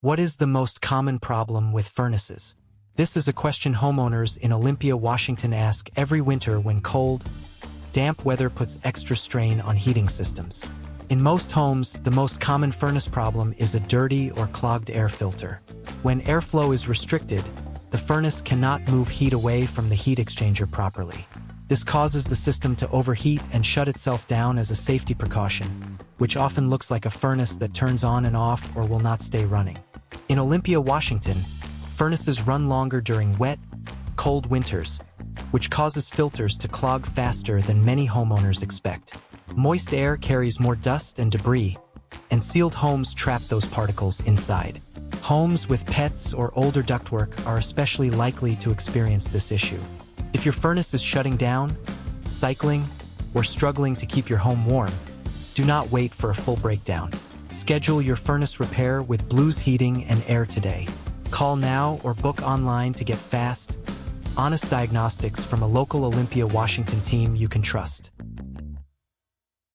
What is the most common problem with furnaces? This is a question homeowners in Olympia, Washington ask every winter when cold, damp weather puts extra strain on heating systems. In most homes, the most common furnace problem is a dirty or clogged air filter. When airflow is restricted, the furnace cannot move heat away from the heat exchanger properly. This causes the system to overheat and shut itself down as a safety precaution, which often looks like a furnace that turns on and off or will not stay running. In Olympia, Washington, furnaces run longer during wet, cold winters, which causes filters to clog faster than many homeowners expect. Moist air carries more dust and debris, and sealed homes trap those particles inside. Homes with pets or older ductwork are especially likely to experience this issue. If your furnace is shutting down, cycling, or struggling to keep your home warm, do not wait for a full breakdown. Schedule your furnace repair with Blues Heating and Air today. Call now or book online to get fast, honest diagnostics from a local Olympia, Washington team you can trust.